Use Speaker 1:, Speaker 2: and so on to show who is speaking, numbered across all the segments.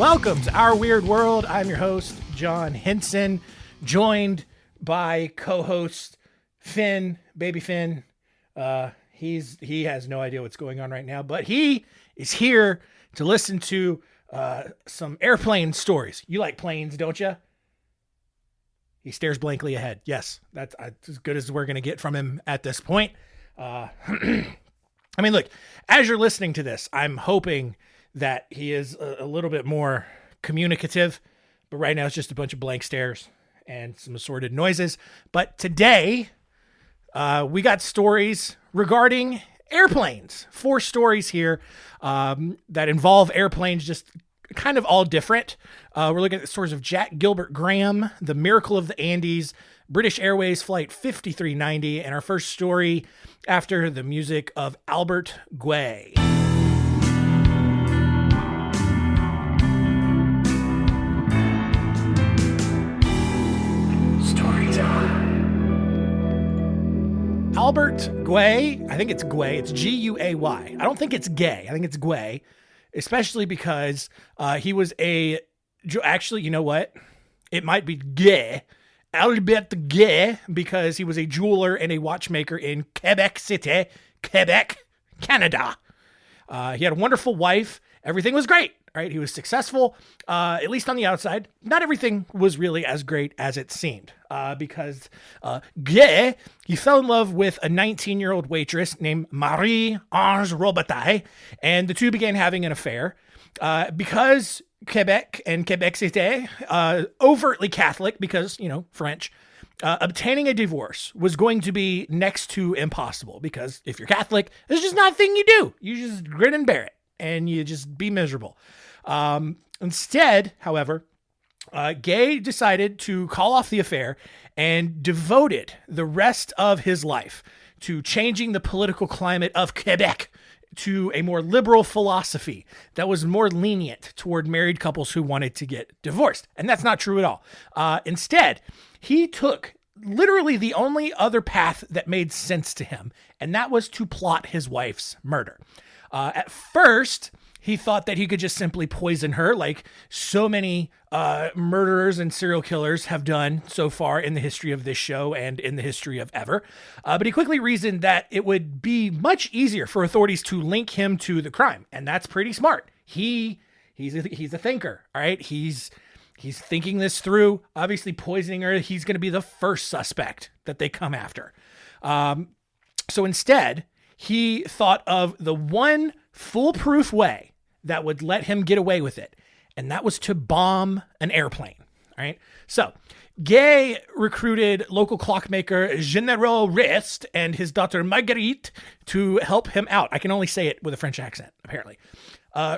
Speaker 1: Welcome to Our Weird World. I'm your host, John Henson, joined by co-host Finn, baby Finn. He has no idea what's going on right now, but he is here to listen to some airplane stories. You like planes, don't you? He stares blankly ahead. Yes, that's as good as we're going to get from him at this point. I mean, look, as you're listening to this, I'm hoping that he is a little bit more communicative, but right now it's just a bunch of blank stares and some assorted noises. But today, we got stories regarding airplanes. 4 stories here that involve airplanes, just kind of all different. We're looking at the stories of Gilbert Graham, the Miracle of the Andes, British Airways Flight 5390, and our first story after the music of Albert Guay. Albert Guay, I think it's Guay, it's G-U-A-Y. I don't think it's gay, I think it's Guay, especially because he was actually, you know what? It might be gay. Albert Guay, because he was a jeweler and a watchmaker in Quebec City, Quebec, Canada. He had a wonderful wife. Everything was great, right? He was successful, at least on the outside. Not everything was really as great as it seemed, because Guay, he fell in love with a 19-year-old waitress named Marie-Ange Robitaille, and the two began having an affair. Because Quebec and Quebec City, overtly Catholic, because, French, obtaining a divorce was going to be next to impossible, because if you're Catholic, it's just not a thing you do. You just grin and bear it, and you just be miserable. Instead, however, Gay decided to call off the affair and devoted the rest of his life to changing the political climate of Quebec to a more liberal philosophy that was more lenient toward married couples who wanted to get divorced. And that's not true at all. Instead, he took literally the only other path that made sense to him, and that was to plot his wife's murder. At first, he thought that he could just simply poison her, like so many murderers and serial killers have done so far in the history of this show and in the history of ever. But he quickly reasoned that it would be much easier for authorities to link him to the crime, and that's pretty smart. He's a thinker, all right? He's thinking this through. Obviously, poisoning her, he's going to be the first suspect that they come after. So instead, he thought of the one foolproof way that would let him get away with it, and that was to bomb an airplane. All right. So Gay recruited local clockmaker General Rist and his daughter Marguerite to help him out. I can only say it with a French accent, apparently.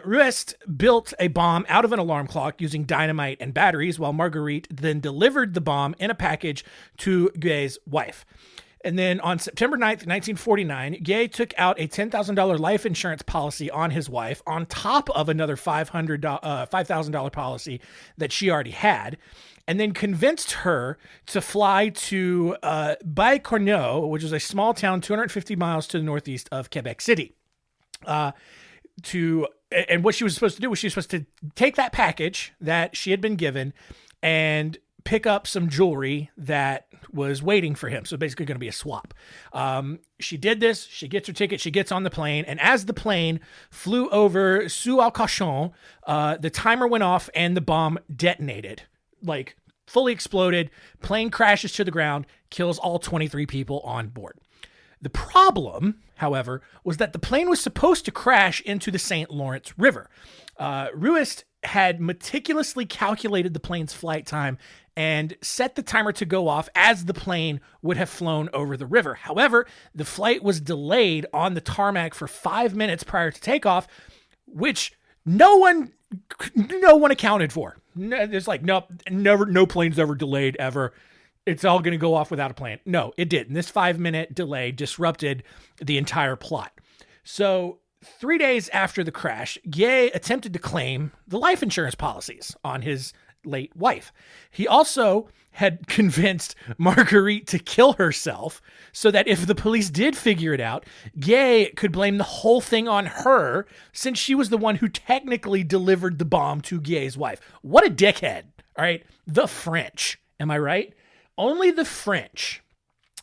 Speaker 1: Rist built a bomb out of an alarm clock using dynamite and batteries, while Marguerite then delivered the bomb in a package to Gay's wife. And then on September 9th, 1949, Gay took out a $10,000 life insurance policy on his wife on top of another $5,000 policy that she already had, and then convinced her to fly to Baie-Courneuve, which is a small town 250 miles to the northeast of Quebec City. And what she was supposed to do was she was supposed to take that package that she had been given and pick up some jewelry that was waiting for him. So basically going to be a swap. She did this. She gets her ticket. She gets on the plane. And as the plane flew over Sous-Alcachon, the timer went off and the bomb detonated, like fully exploded. Plane crashes to the ground, kills all 23 people on board. The problem, however, was that the plane was supposed to crash into the St. Lawrence River. Ruist had meticulously calculated the plane's flight time and set the timer to go off as the plane would have flown over the river. However, the flight was delayed on the tarmac for 5 minutes prior to takeoff, which no one accounted for. There's like, nope, no plane's ever delayed ever. It's all going to go off without a plane. No, it didn't. This 5-minute delay disrupted the entire plot. So 3 days after the crash, Guay attempted to claim the life insurance policies on his late wife. He also had convinced Marguerite to kill herself so that if the police did figure it out, Guay could blame the whole thing on her since she was the one who technically delivered the bomb to Guy's wife. What a dickhead, all right? The French, am I right? Only the French.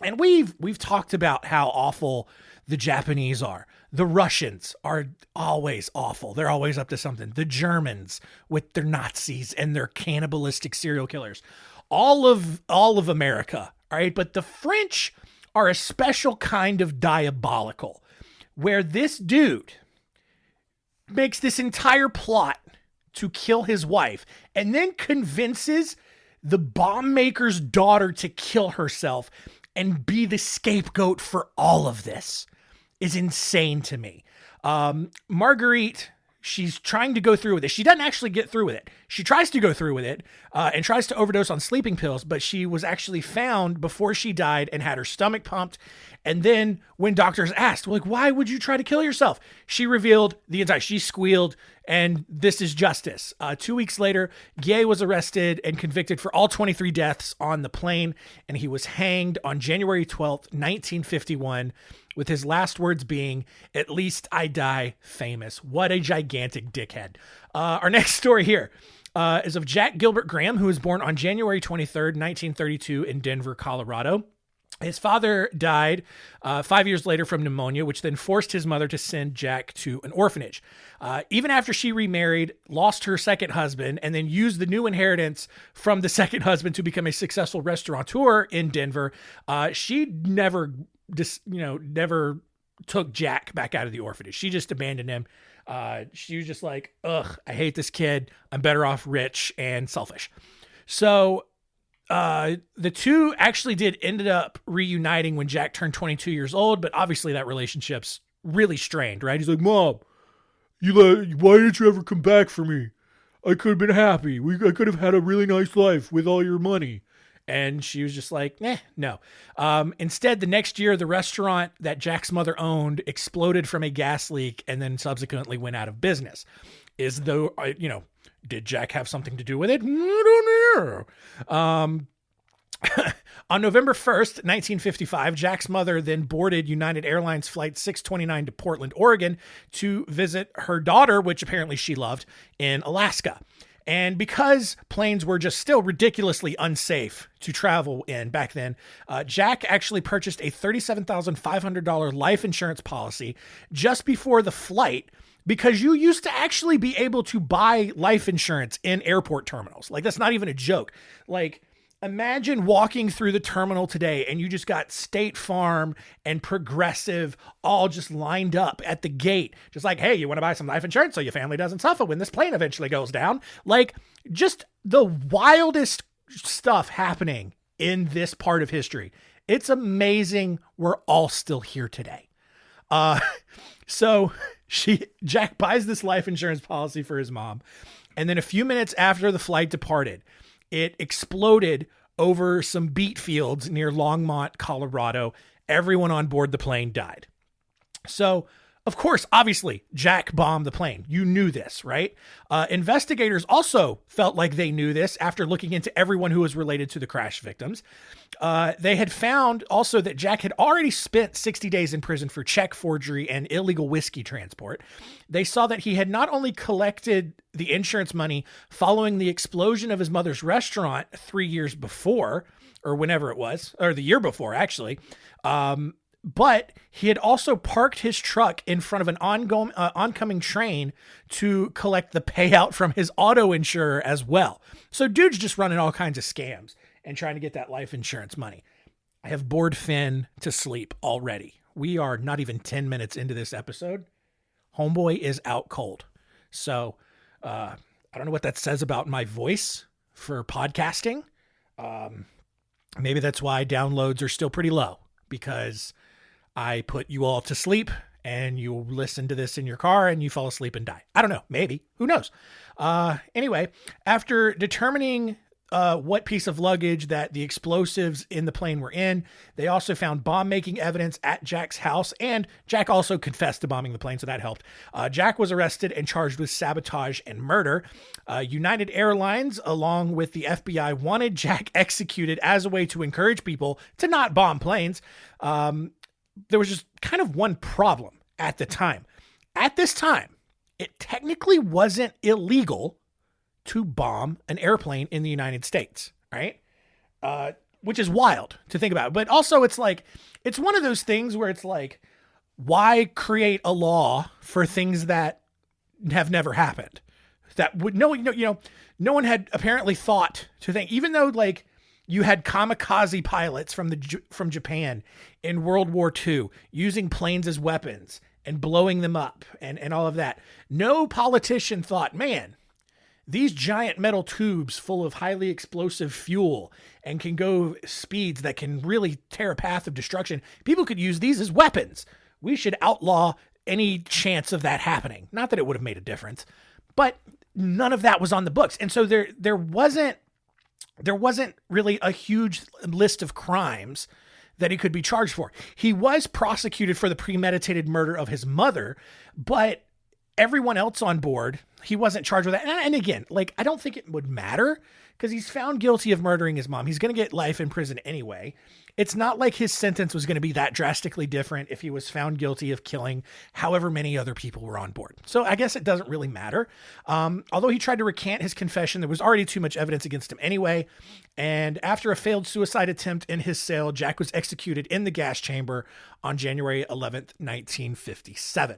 Speaker 1: And we've talked about how awful the Japanese are. The Russians are always awful. They're always up to something. The Germans with their Nazis and their cannibalistic serial killers. All of America, all right? But the French are a special kind of diabolical where this dude makes this entire plot to kill his wife and then convinces the bomb maker's daughter to kill herself and be the scapegoat for all of this is insane to me. Marguerite, she's trying to go through with it. She doesn't actually get through with it. She tries to go through with it and tries to overdose on sleeping pills, but she was actually found before she died and had her stomach pumped. And then when doctors asked, like, why would you try to kill yourself? She revealed she squealed, and this is justice. 2 weeks later, Guay was arrested and convicted for all 23 deaths on the plane, and he was hanged on January 12th, 1951, with his last words being, "At least I die famous." What a gigantic dickhead. Our next story here is of Jack Gilbert Graham, who was born on January 23rd, 1932 in Denver, Colorado. His father died 5 years later from pneumonia, which then forced his mother to send Jack to an orphanage. Even after she remarried, lost her second husband, and then used the new inheritance from the second husband to become a successful restaurateur in Denver, she never took Jack back out of the orphanage. She just abandoned him. She was just like, ugh, I hate this kid. I'm better off rich and selfish. So the two actually ended up reuniting when Jack turned 22 years old, but obviously that relationship's really strained, right? He's like, Mom, why didn't you ever come back for me? I could have been happy. I could have had a really nice life with all your money. And she was just like, no. Instead, the next year, the restaurant that Jack's mother owned exploded from a gas leak and then subsequently went out of business. Did Jack have something to do with it? I don't know. On November 1st, 1955, Jack's mother then boarded United Airlines Flight 629 to Portland, Oregon to visit her daughter, which apparently she loved, in Alaska. And because planes were just still ridiculously unsafe to travel in back then, Jack actually purchased a $37,500 life insurance policy just before the flight, because you used to actually be able to buy life insurance in airport terminals. Like, that's not even a joke. Like, imagine walking through the terminal today and you just got State Farm and Progressive all just lined up at the gate. Just like, hey, you want to buy some life insurance so your family doesn't suffer when this plane eventually goes down? Like, just the wildest stuff happening in this part of history. It's amazing we're all still here today. So Jack buys this life insurance policy for his mom. And then a few minutes after the flight departed, it exploded over some beet fields near Longmont, Colorado. Everyone on board the plane died. So, of course, obviously, Jack bombed the plane. You knew this, right? Investigators also felt like they knew this after looking into everyone who was related to the crash victims. They had found also that Jack had already spent 60 days in prison for check forgery and illegal whiskey transport. They saw that he had not only collected the insurance money following the explosion of his mother's restaurant 3 years before, or whenever it was, or the year before, actually, but he had also parked his truck in front of an oncoming train to collect the payout from his auto insurer as well. So dude's just running all kinds of scams and trying to get that life insurance money. I have bored Finn to sleep already. We are not even 10 minutes into this episode. Homeboy is out cold. So I don't know what that says about my voice for podcasting. Maybe that's why downloads are still pretty low, because I put you all to sleep and you listen to this in your car and you fall asleep and die. I don't know. Maybe. Who knows? Anyway, after determining what piece of luggage that the explosives in the plane were in. They also found bomb-making evidence at Jack's house, and Jack also confessed to bombing the plane, so that helped. Jack was arrested and charged with sabotage and murder. United Airlines, along with the FBI, wanted Jack executed as a way to encourage people to not bomb planes. There was just kind of one problem at the time. At this time, it technically wasn't illegal to bomb an airplane in the United States, right? Which is wild to think about. But also it's like, it's one of those things where it's like, why create a law for things that have never happened? That would no one had apparently thought to think, even though like you had kamikaze pilots from Japan in World War II using planes as weapons and blowing them up and all of that. No politician thought, man, these giant metal tubes full of highly explosive fuel and can go speeds that can really tear a path of destruction. People could use these as weapons. We should outlaw any chance of that happening. Not that it would have made a difference, but none of that was on the books. And so there wasn't really a huge list of crimes that he could be charged for. He was prosecuted for the premeditated murder of his mother, but everyone else on board, he wasn't charged with that. And again, like, I don't think it would matter because he's found guilty of murdering his mom. He's going to get life in prison anyway. It's not like his sentence was going to be that drastically different if he was found guilty of killing however many other people were on board. So I guess it doesn't really matter. Although he tried to recant his confession, there was already too much evidence against him anyway. And after a failed suicide attempt in his cell, Jack was executed in the gas chamber on January 11th, 1957.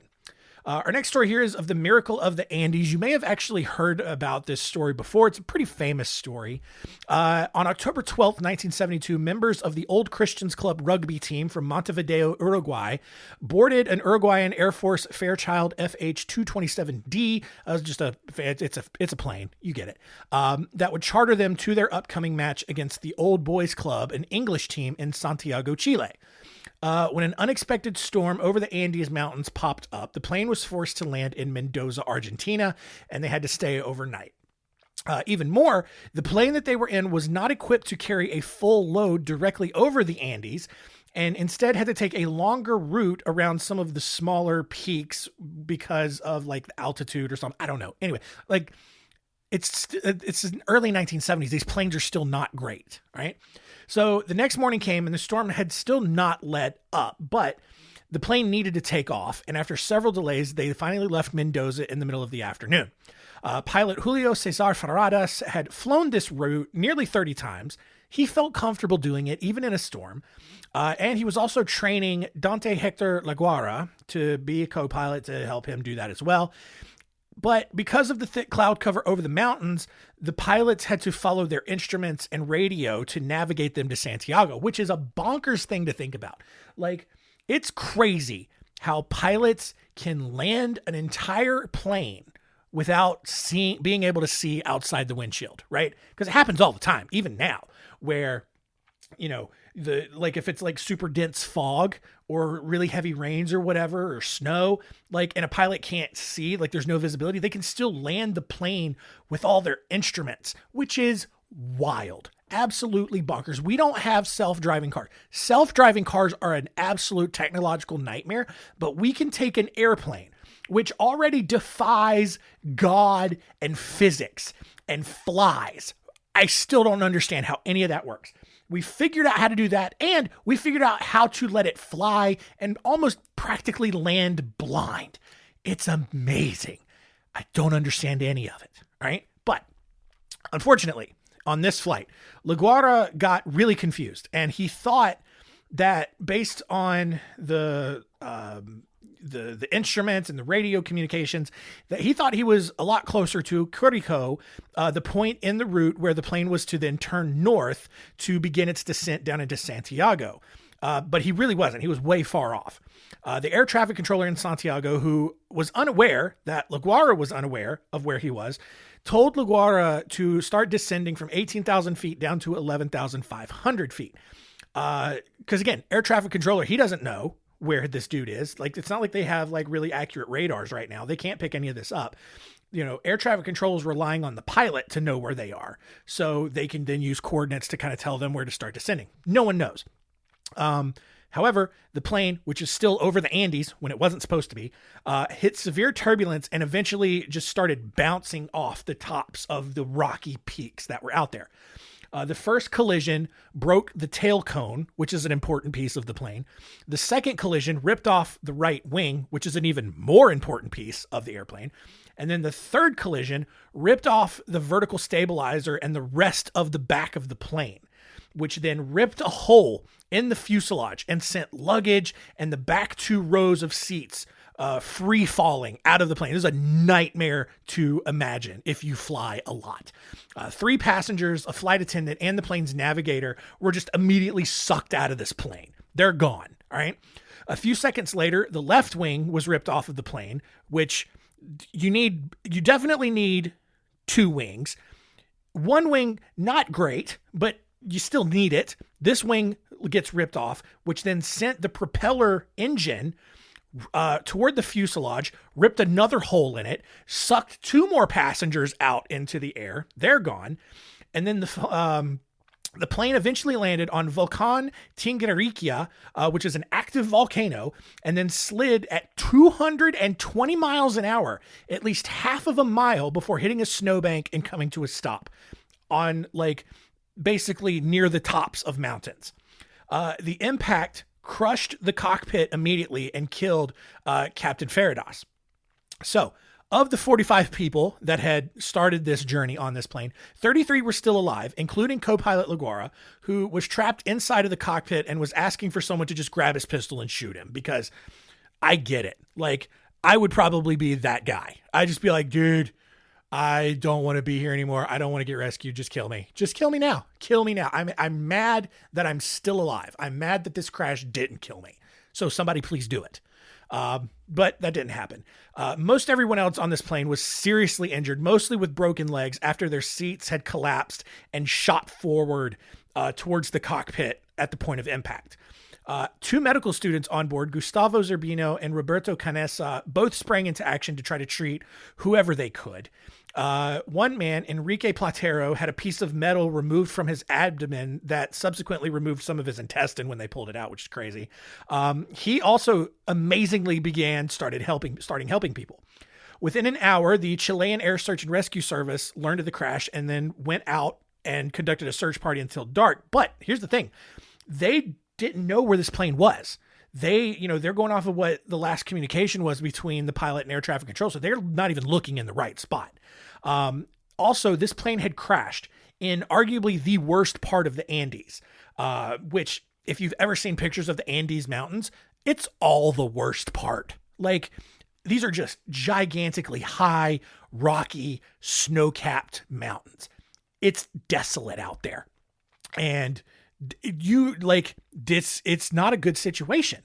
Speaker 1: Our next story here is of the Miracle of the Andes. You may have actually heard about this story before. It's a pretty famous story. On October 12th, 1972, members of the Old Christians Club rugby team from Montevideo, Uruguay, boarded an Uruguayan Air Force Fairchild FH-227D. It's a plane. You get it. That would charter them to their upcoming match against the Old Boys Club, an English team in Santiago, Chile. When an unexpected storm over the Andes Mountains popped up, the plane was forced to land in Mendoza, Argentina, and they had to stay overnight. Even more, the plane that they were in was not equipped to carry a full load directly over the Andes, and instead had to take a longer route around some of the smaller peaks because of like the altitude or something. I don't know. Anyway, like it's in early 1970s. These planes are still not great, right? So the next morning came and the storm had still not let up, but the plane needed to take off. And after several delays, they finally left Mendoza in the middle of the afternoon. Pilot Julio Cesar Ferradas had flown this route nearly 30 times. He felt comfortable doing it, even in a storm. And he was also training Dante Hector Laguara to be a co-pilot to help him do that as well. But because of the thick cloud cover over the mountains, the pilots had to follow their instruments and radio to navigate them to Santiago, which is a bonkers thing to think about. Like, it's crazy how pilots can land an entire plane without being able to see outside the windshield, right? Because it happens all the time, even now, where, you know, if it's like super dense fog or really heavy rains or whatever, or snow, like, and a pilot can't see, like there's no visibility, they can still land the plane with all their instruments, which is wild. Absolutely bonkers. We don't have self-driving cars. Self-driving cars are an absolute technological nightmare, but we can take an airplane, which already defies God and physics and flies. I still don't understand how any of that works. We figured out how to do that, and we figured out how to let it fly and almost practically land blind. It's amazing. I don't understand any of it, right? But unfortunately, on this flight, LaGuardia got really confused, and he thought that based on the instruments and the radio communications, that he thought he was a lot closer to Curico, the point in the route where the plane was to then turn north to begin its descent down into Santiago. But he really wasn't. He was way far off. The air traffic controller in Santiago, who was unaware that LaGuardia was unaware of where he was, told LaGuardia to start descending from 18,000 feet down to 11,500 feet. Because again, air traffic controller, he doesn't know where this dude is. Like, it's not like they have like really accurate radars right now. They can't pick any of this up. air traffic control is relying on the pilot to know where they are. So they can then use coordinates to kind of tell them where to start descending. No one knows. However, the plane, which is still over the Andes when it wasn't supposed to be, hit severe turbulence and eventually just started bouncing off the tops of the rocky peaks that were out there. The first collision broke the tail cone, which is an important piece of the plane. The second collision ripped off the right wing, which is an even more important piece of the airplane. And then the third collision ripped off the vertical stabilizer and the rest of the back of the plane, which then ripped a hole in the fuselage and sent luggage and the back 2 rows of seats free falling out of the plane. This is a nightmare to imagine if you fly a lot. 3 passengers, a flight attendant, and the plane's navigator were just immediately sucked out of this plane. They're gone. All right. A few seconds later, the left wing was ripped off of the plane, which you definitely need 2 wings. One wing, not great, but you still need it. This wing gets ripped off, which then sent the propeller engine toward the fuselage, ripped another hole in it, sucked 2 more passengers out into the air. They're gone. And then the plane eventually landed on Volcan Tinguiririca, which is an active volcano, and then slid at 220 miles an hour, at least half of a mile before hitting a snowbank and coming to a stop on basically near the tops of mountains. The impact crushed the cockpit immediately and killed Captain Faradas. So, of the 45 people that had started this journey on this plane, 33 were still alive, including co-pilot LaGuardia, who was trapped inside of the cockpit and was asking for someone to just grab his pistol and shoot him, because I get it. I would probably be that guy. I'd just be like, dude, I don't want to be here anymore. I don't want to get rescued. Just kill me. Just kill me now. Kill me now. I'm mad that I'm still alive. I'm mad that this crash didn't kill me. So somebody please do it. But that didn't happen. Most everyone else on this plane was seriously injured, mostly with broken legs after their seats had collapsed and shot forward towards the cockpit at the point of impact. 2 medical students on board, Gustavo Zerbino and Roberto Canessa, both sprang into action to try to treat whoever they could. One man, Enrique Platero, had a piece of metal removed from his abdomen that subsequently removed some of his intestine when they pulled it out, which is crazy. He also amazingly started helping people. Within an hour, the Chilean Air Search and Rescue Service learned of the crash and then went out and conducted a search party until dark. But here's the thing. They didn't know where this plane was. They're going off of what the last communication was between the pilot and air traffic control. So they're not even looking in the right spot. Also, this plane had crashed in arguably the worst part of the Andes, which if you've ever seen pictures of the Andes Mountains, it's all the worst part. These are just gigantically high, rocky, snow-capped mountains. It's desolate out there. And it's not a good situation.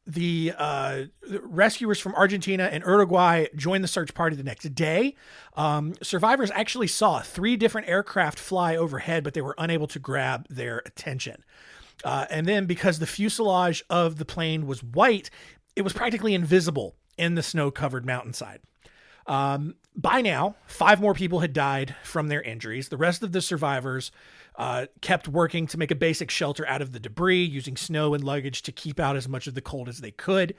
Speaker 1: The rescuers from Argentina and Uruguay joined the search party the next day. Survivors actually saw 3 different aircraft fly overhead, but they were unable to grab their attention. And then because the fuselage of the plane was white, it was practically invisible in the snow-covered mountainside. By now, 5 more people had died from their injuries. The rest of the survivors kept working to make a basic shelter out of the debris, using snow and luggage to keep out as much of the cold as they could.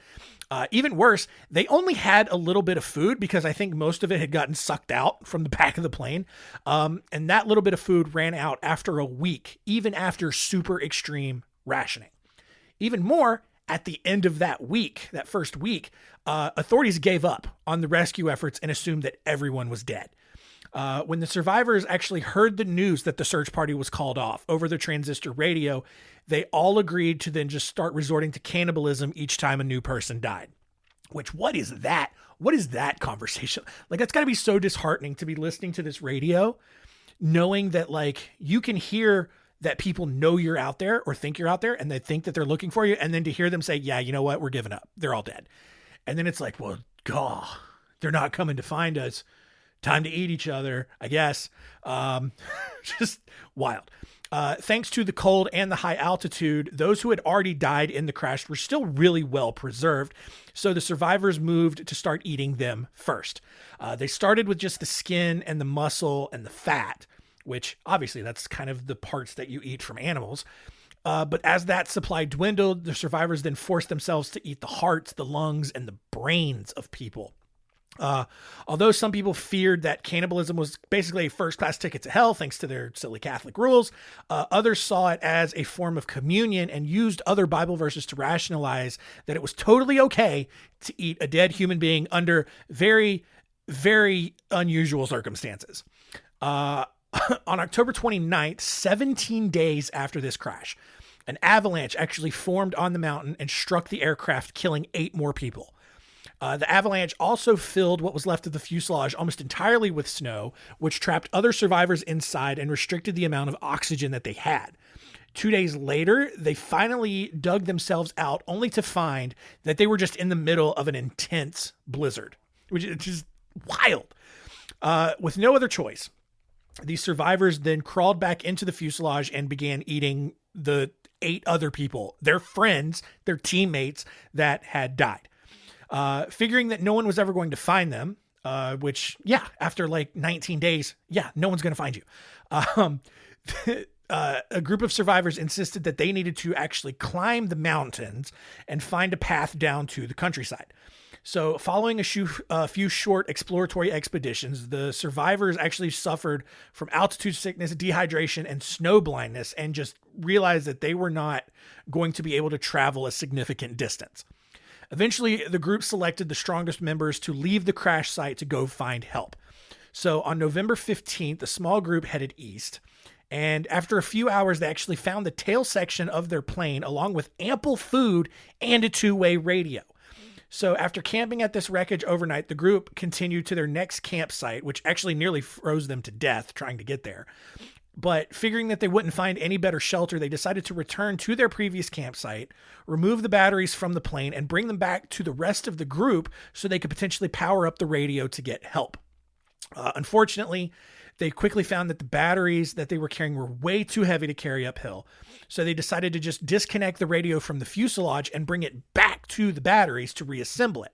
Speaker 1: Even worse, they only had a little bit of food because I think most of it had gotten sucked out from the back of the plane. And that little bit of food ran out after a week, even after super extreme rationing. Even more, at the end of that first week, authorities gave up on the rescue efforts and assumed that everyone was dead. When the survivors actually heard the news that the search party was called off over the transistor radio, they all agreed to then just start resorting to cannibalism each time a new person died. Which, what is that? What is that conversation? That's got to be so disheartening to be listening to this radio, knowing that you can hear that people know you're out there or think you're out there and they think that they're looking for you. And then to hear them say, yeah, you know what? We're giving up. They're all dead. And then it's well, God, they're not coming to find us. Time to eat each other, I guess. Just wild. Thanks to the cold and the high altitude, those who had already died in the crash were still really well preserved. So the survivors moved to start eating them first. They started with just the skin and the muscle and the fat, which obviously that's kind of the parts that you eat from animals. But as that supply dwindled, the survivors then forced themselves to eat the hearts, the lungs, and the brains of people. Although some people feared that cannibalism was basically a first-class ticket to hell thanks to their silly Catholic rules, others saw it as a form of communion and used other Bible verses to rationalize that it was totally okay to eat a dead human being under very, very unusual circumstances. On October 29th, 17 days after this crash, an avalanche actually formed on the mountain and struck the aircraft, killing 8 more people. The avalanche also filled what was left of the fuselage almost entirely with snow, which trapped other survivors inside and restricted the amount of oxygen that they had. 2 days later, they finally dug themselves out, only to find that they were just in the middle of an intense blizzard, which is just wild. With no other choice, these survivors then crawled back into the fuselage and began eating the 8 other people, their friends, their teammates that had died. Figuring that no one was ever going to find them, which, after like 19 days, no one's going to find you. A group of survivors insisted that they needed to actually climb the mountains and find a path down to the countryside. So following a few short exploratory expeditions, the survivors actually suffered from altitude sickness, dehydration, and snow blindness, and just realized that they were not going to be able to travel a significant distance. Eventually, the group selected the strongest members to leave the crash site to go find help. So on November 15th, a small group headed east. And after a few hours, they actually found the tail section of their plane along with ample food and a 2-way radio. So after camping at this wreckage overnight, the group continued to their next campsite, which actually nearly froze them to death trying to get there. But figuring that they wouldn't find any better shelter, they decided to return to their previous campsite, remove the batteries from the plane, and bring them back to the rest of the group so they could potentially power up the radio to get help. Unfortunately, they quickly found that the batteries that they were carrying were way too heavy to carry uphill. So they decided to just disconnect the radio from the fuselage and bring it back to the batteries to reassemble it.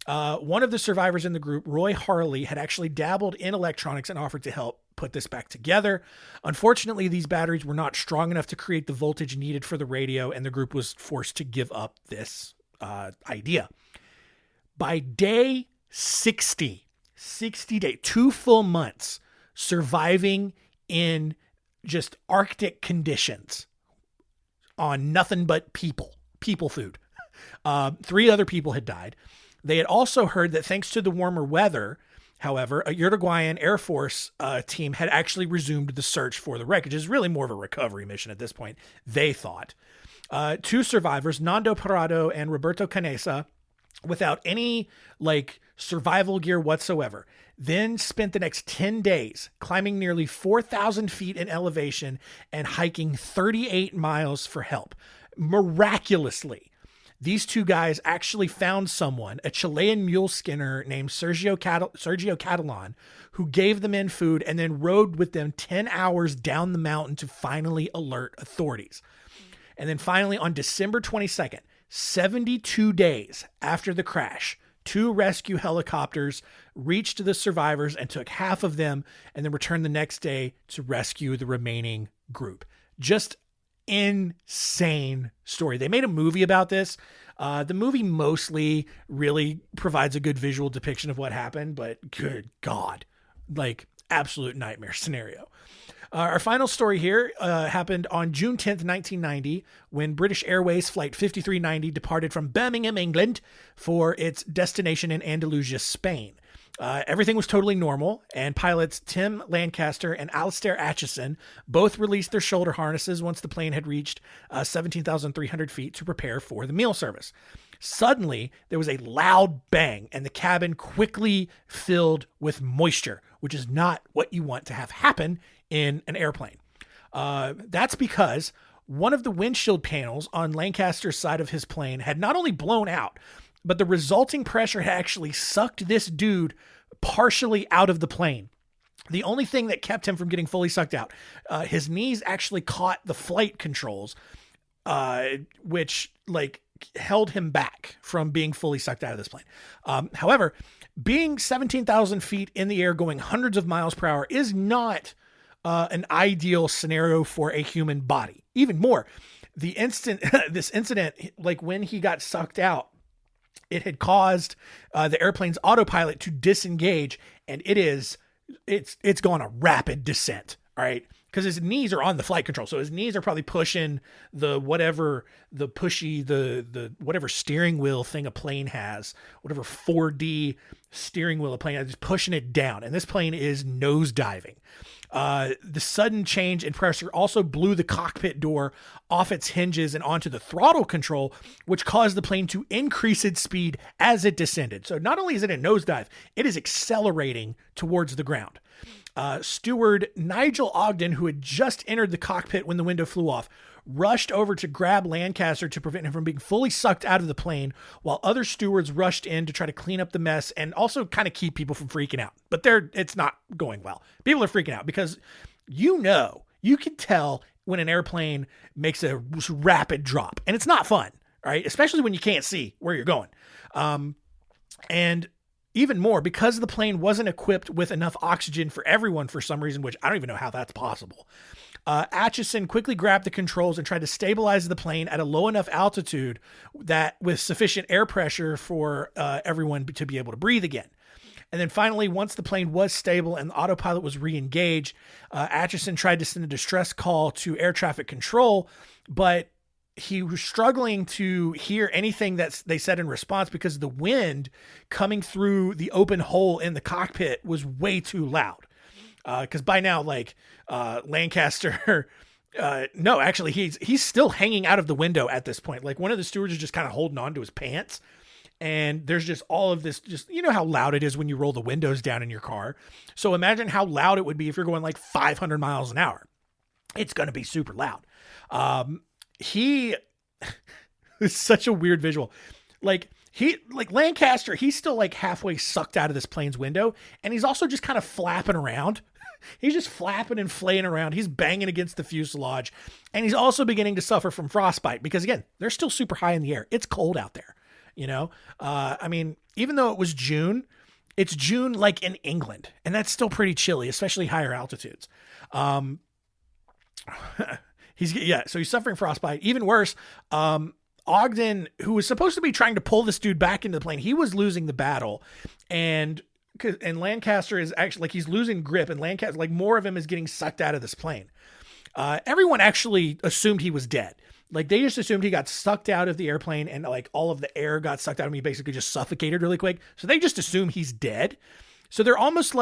Speaker 1: One of the survivors in the group, Roy Harley, had actually dabbled in electronics and offered to help put this back together. Unfortunately, these batteries were not strong enough to create the voltage needed for the radio, and the group was forced to give up this idea. By day 60 days, 2 full months, surviving in just Arctic conditions on nothing but people food. 3 other people had died. They had also heard that thanks to the warmer weather, however, a Uruguayan Air Force team had actually resumed the search for the wreckage. It's really more of a recovery mission at this point, they thought. 2 survivors, Nando Parado and Roberto Canesa, without any survival gear whatsoever, then spent the next 10 days climbing nearly 4,000 feet in elevation and hiking 38 miles for help. Miraculously, these 2 guys actually found someone, a Chilean mule skinner named Sergio Catalan, who gave the men food and then rode with them 10 hours down the mountain to finally alert authorities. And then finally, on December 22nd, 72 days after the crash, 2 rescue helicopters reached the survivors and took half of them and then returned the next day to rescue the remaining group. Just insane story. They made a movie about this. The movie mostly really provides a good visual depiction of what happened, but good God, absolute nightmare scenario. Our final story here happened on June 10th, 1990, when British Airways Flight 5390 departed from Birmingham, England, for its destination in Andalusia, Spain. Everything was totally normal, and pilots Tim Lancaster and Alistair Atchison both released their shoulder harnesses once the plane had reached 17,300 feet to prepare for the meal service. Suddenly, there was a loud bang, and the cabin quickly filled with moisture, which is not what you want to have happen in an airplane. That's because one of the windshield panels on Lancaster's side of his plane had not only blown out, but the resulting pressure had actually sucked this dude partially out of the plane. The only thing that kept him from getting fully sucked out, his knees actually caught the flight controls, which like held him back from being fully sucked out of this plane. However, being 17,000 feet in the air going hundreds of miles per hour is not an ideal scenario for a human body. Even more, this incident, like when he got sucked out, it had caused the airplane's autopilot to disengage, and it's gone a rapid descent. All right. Because his knees are on the flight control. So his knees are probably pushing the whatever steering wheel thing a plane has, whatever 4D steering wheel a plane has, just pushing it down. And this plane is nosediving. The sudden change in pressure also blew the cockpit door off its hinges and onto the throttle control, which caused the plane to increase its speed as it descended. So not only is it a nosedive, it is accelerating towards the ground. Steward Nigel Ogden, who had just entered the cockpit when the window flew off, rushed over to grab Lancaster to prevent him from being fully sucked out of the plane, while other stewards rushed in to try to clean up the mess and also kind of keep people from freaking out. But it's not going well. People are freaking out because you can tell when an airplane makes a rapid drop, and it's not fun, right? Especially when you can't see where you're going. And even more, because the plane wasn't equipped with enough oxygen for everyone for some reason, which I don't even know how that's possible. Atchison quickly grabbed the controls and tried to stabilize the plane at a low enough altitude that with sufficient air pressure for everyone to be able to breathe again. And then finally, once the plane was stable and the autopilot was re-engaged, Atchison tried to send a distress call to air traffic control, but he was struggling to hear anything that they said in response because the wind coming through the open hole in the cockpit was way too loud. Because by now, Lancaster, no, actually, he's still hanging out of the window at this point. Like one of the stewards is just kind of holding on to his pants. And there's just all of this, you know how loud it is when you roll the windows down in your car. So imagine how loud it would be if you're going like 500 miles an hour. It's going to be super loud. It's such a weird visual. Lancaster, he's still like halfway sucked out of this plane's window. And he's also just kind of flapping around. He's just flapping and flaying around. He's banging against the fuselage. And he's also beginning to suffer from frostbite because again, they're still super high in the air. It's cold out there, you know? Even though it was June, it's June like in England, and that's still pretty chilly, especially higher altitudes. So he's suffering frostbite. Even worse, Ogden, who was supposed to be trying to pull this dude back into the plane, he was losing the battle, and Lancaster is actually he's losing grip, and Lancaster, more of him is getting sucked out of this plane. Everyone actually assumed he was dead. They just assumed he got sucked out of the airplane and all of the air got sucked out of him. He basically just suffocated really quick. So they just assume he's dead. So they're almost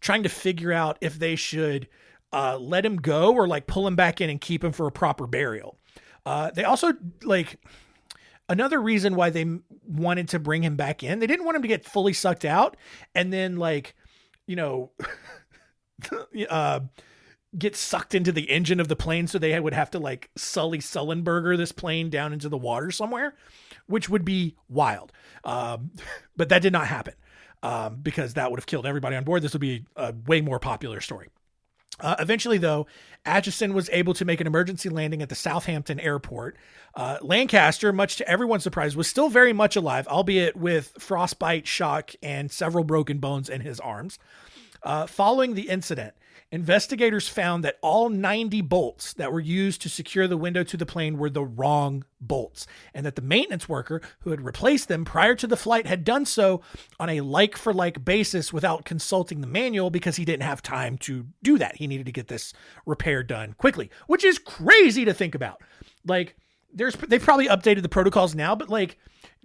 Speaker 1: trying to figure out if they should let him go or pull him back in and keep him for a proper burial. They also another reason why they wanted to bring him back in. They didn't want him to get fully sucked out and then get sucked into the engine of the plane. So they would have to Sully Sullenberger this plane down into the water somewhere, which would be wild. But that did not happen because that would have killed everybody on board. This would be a way more popular story. Eventually, though, Atchison was able to make an emergency landing at the Southampton airport. Lancaster, much to everyone's surprise, was still very much alive, albeit with frostbite, shock, and several broken bones in his arms. Following the incident, investigators found that all 90 bolts that were used to secure the window to the plane were the wrong bolts, and that the maintenance worker who had replaced them prior to the flight had done so on a like-for-like basis without consulting the manual because he didn't have time to do that. He needed to get this repair done quickly, which is crazy to think about. They've probably updated the protocols now, but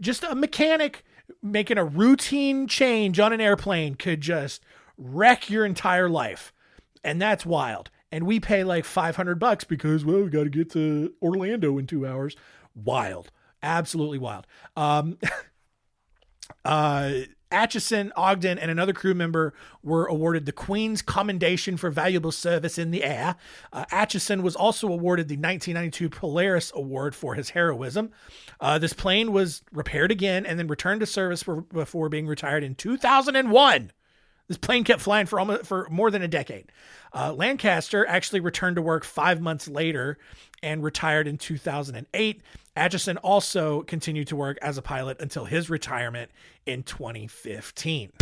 Speaker 1: just a mechanic making a routine change on an airplane could just wreck your entire life. And that's wild. And we pay $500 because, we got to get to Orlando in 2 hours. Wild. Absolutely wild. Atchison, Ogden, and another crew member were awarded the Queen's Commendation for Valuable Service in the Air. Atchison was also awarded the 1992 Polaris Award for his heroism. This plane was repaired again and then returned to service before being retired in 2001. This plane kept flying for more than a decade. Lancaster actually returned to work 5 months later and retired in 2008. Acheson also continued to work as a pilot until his retirement in 2015.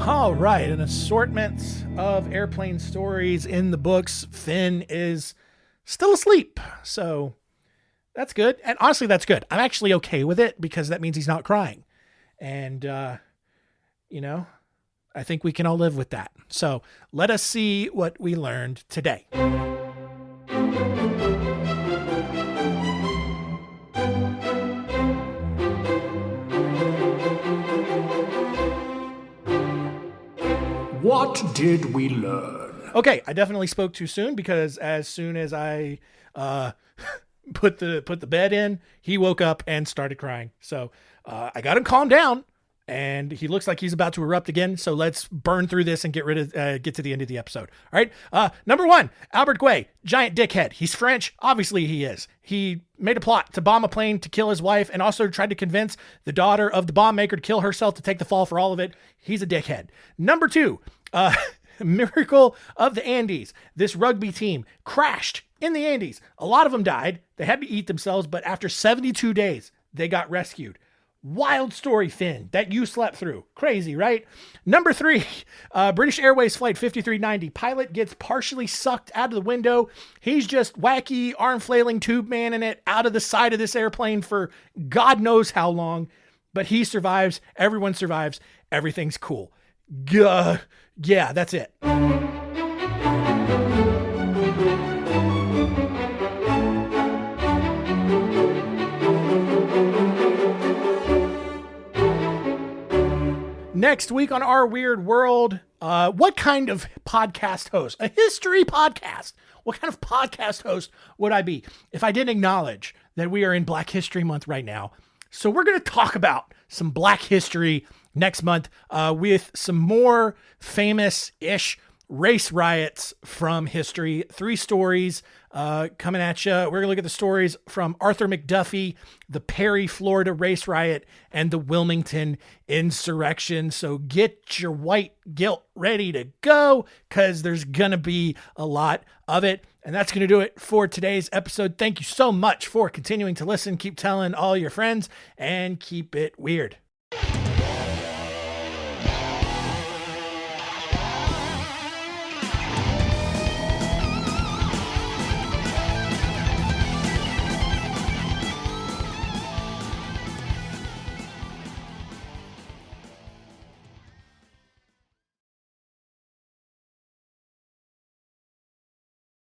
Speaker 1: All right, an assortment of airplane stories in the books. Finn is still asleep, so that's good. And honestly, that's good. I'm actually okay with it because that means he's not crying. And, I think we can all live with that. So let us see what we learned today.
Speaker 2: What did we learn?
Speaker 1: Okay, I definitely spoke too soon because as soon as I put the bed in, he woke up and started crying. So I got him calmed down, and he looks like he's about to erupt again. So let's burn through this and get to the end of the episode. All right. Number 1, Albert Guay, giant dickhead. He's French. Obviously he is. He made a plot to bomb a plane to kill his wife and also tried to convince the daughter of the bomb maker to kill herself to take the fall for all of it. He's a dickhead. Number 2, Miracle of the Andes. This rugby team crashed in the Andes. A lot of them died. They had to eat themselves, but after 72 days, they got rescued. Wild story, Finn, that you slept through. Crazy, right? Number 3, British Airways Flight 5390. Pilot gets partially sucked out of the window. He's just wacky, arm-flailing tube man in it out of the side of this airplane for God knows how long. But he survives. Everyone survives. Everything's cool. Yeah, that's it. Next week on Our Weird World, what kind of podcast host? A history podcast. What kind of podcast host would I be if I didn't acknowledge that we are in Black History Month right now? So we're going to talk about some Black history next month with some more famous-ish race riots from history. 3 stories coming at you. We're going to look at the stories from Arthur McDuffie, the Perry, Florida race riot, and the Wilmington insurrection. So get your white guilt ready to go because there's going to be a lot of it. And that's going to do it for today's episode. Thank you so much for continuing to listen. Keep telling all your friends and keep it weird.